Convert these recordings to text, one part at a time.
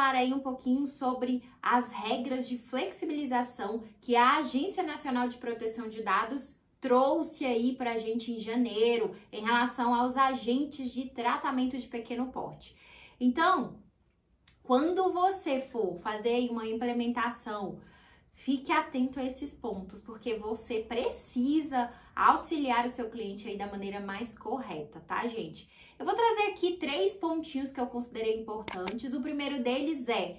falar aí um pouquinho sobre as regras de flexibilização que a Agência Nacional de Proteção de Dados trouxe aí para a gente em janeiro em relação aos agentes de tratamento de pequeno porte. Então, quando você for fazer aí uma implementação, fique atento a esses pontos, porque você precisa auxiliar o seu cliente aí da maneira mais correta, tá, gente? Eu vou trazer aqui 3 pontinhos que eu considerei importantes. O primeiro deles é: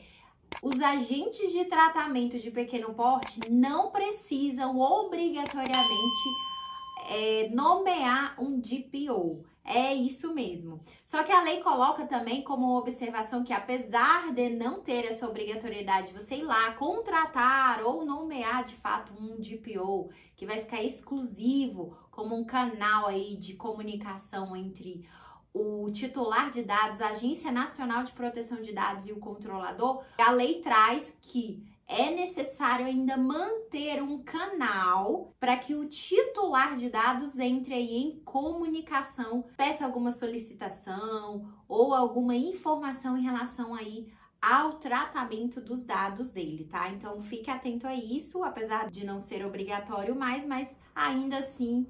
os agentes de tratamento de pequeno porte não precisam obrigatoriamente nomear um DPO. É isso mesmo. Só que a lei coloca também como observação que, apesar de não ter essa obrigatoriedade, você ir lá contratar ou nomear de fato um DPO, que vai ficar exclusivo como um canal aí de comunicação entre o titular de dados, a Agência Nacional de Proteção de Dados e o controlador, a lei traz que é necessário ainda manter um canal para que o titular de dados entre aí em comunicação, peça alguma solicitação ou alguma informação em relação aí ao tratamento dos dados dele, tá? Então fique atento a isso, apesar de não ser obrigatório mais, mas ainda assim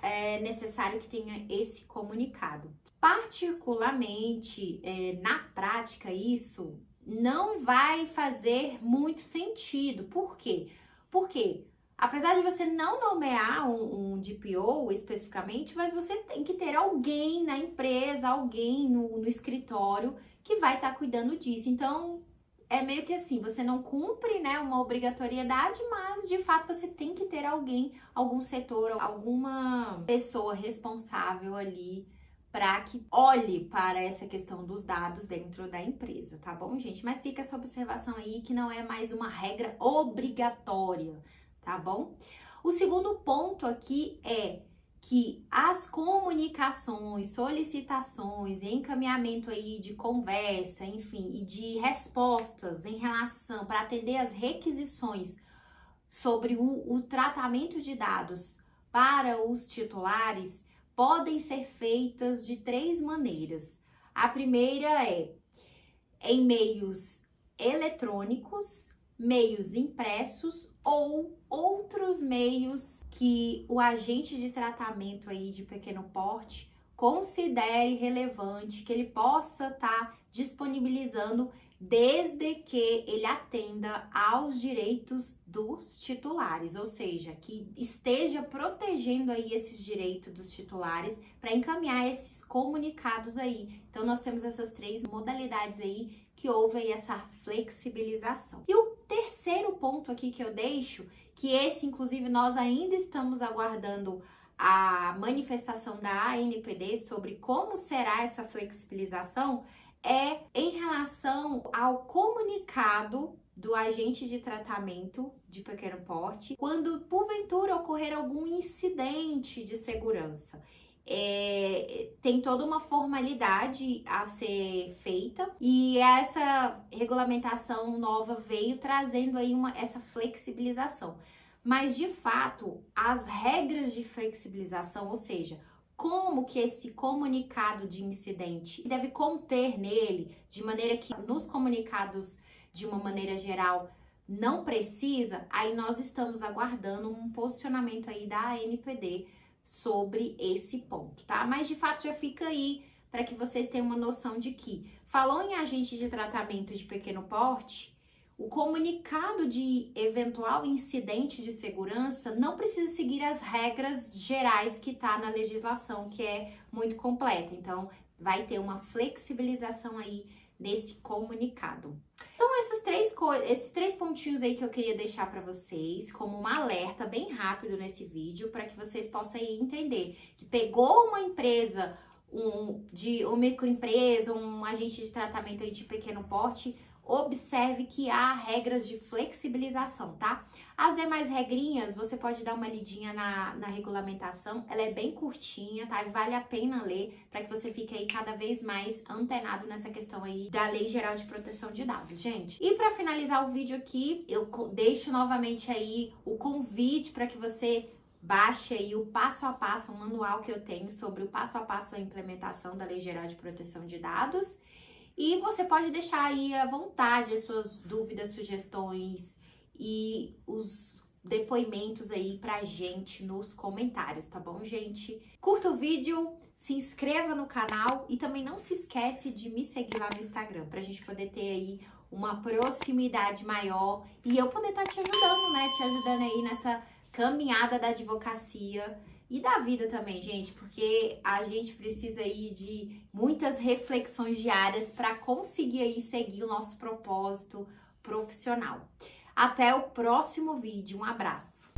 é necessário que tenha esse comunicado. Particularmente, na prática, isso não vai fazer muito sentido. Por quê? Porque, apesar de você não nomear um DPO especificamente, mas você tem que ter alguém na empresa, alguém no escritório que vai estar cuidando disso. Então, é meio que assim, você não cumpre, né, uma obrigatoriedade, mas de fato você tem que ter alguém, algum setor, alguma pessoa responsável ali para que olhe para essa questão dos dados dentro da empresa, tá bom, gente? Mas fica essa observação aí que não é mais uma regra obrigatória, tá bom? O segundo ponto aqui é que as comunicações, solicitações, encaminhamento aí de conversa, enfim, e de respostas em relação para atender as requisições sobre o tratamento de dados para os titulares podem ser feitas de 3 maneiras. A primeira é em meios eletrônicos, meios impressos ou outros meios que o agente de tratamento aí de pequeno porte considere relevante, que ele possa estar disponibilizando desde que ele atenda aos direitos dos titulares, ou seja, que esteja protegendo aí esses direitos dos titulares para encaminhar esses comunicados aí. Então, nós temos essas 3 modalidades aí que houve aí essa flexibilização. E o terceiro ponto aqui que eu deixo, que esse, inclusive, nós ainda estamos aguardando a manifestação da ANPD sobre como será essa flexibilização, é em relação ao comunicado do agente de tratamento de pequeno porte quando porventura ocorrer algum incidente de segurança. Tem toda uma formalidade a ser feita e essa regulamentação nova veio trazendo aí essa flexibilização. Mas, de fato, as regras de flexibilização, ou seja, como que esse comunicado de incidente deve conter nele, de maneira que nos comunicados, de uma maneira geral, não precisa, aí nós estamos aguardando um posicionamento aí da ANPD sobre esse ponto, tá? Mas, de fato, já fica aí para que vocês tenham uma noção de que, falou em agente de tratamento de pequeno porte, o comunicado de eventual incidente de segurança não precisa seguir as regras gerais que está na legislação, que é muito completa. Então, vai ter uma flexibilização aí nesse comunicado. Então, esses 3 pontinhos aí que eu queria deixar para vocês como um alerta bem rápido nesse vídeo, para que vocês possam aí entender que pegou uma empresa, uma microempresa, um agente de tratamento aí de pequeno porte, observe que há regras de flexibilização, tá? As demais regrinhas, você pode dar uma lidinha na regulamentação, ela é bem curtinha, tá? Vale a pena ler para que você fique aí cada vez mais antenado nessa questão aí da Lei Geral de Proteção de Dados, gente. E para finalizar o vídeo aqui, eu deixo novamente aí o convite para que você baixe aí o passo a passo, um manual que eu tenho sobre o passo a passo a implementação da Lei Geral de Proteção de Dados. E você pode deixar aí à vontade as suas dúvidas, sugestões e os depoimentos aí pra gente nos comentários, tá bom, gente? Curta o vídeo, se inscreva no canal e também não se esquece de me seguir lá no Instagram pra gente poder ter aí uma proximidade maior e eu poder estar te ajudando, né? Te ajudando aí nessa caminhada da advocacia e da vida também, gente, porque a gente precisa aí de muitas reflexões diárias para conseguir aí seguir o nosso propósito profissional. Até o próximo vídeo. Um abraço!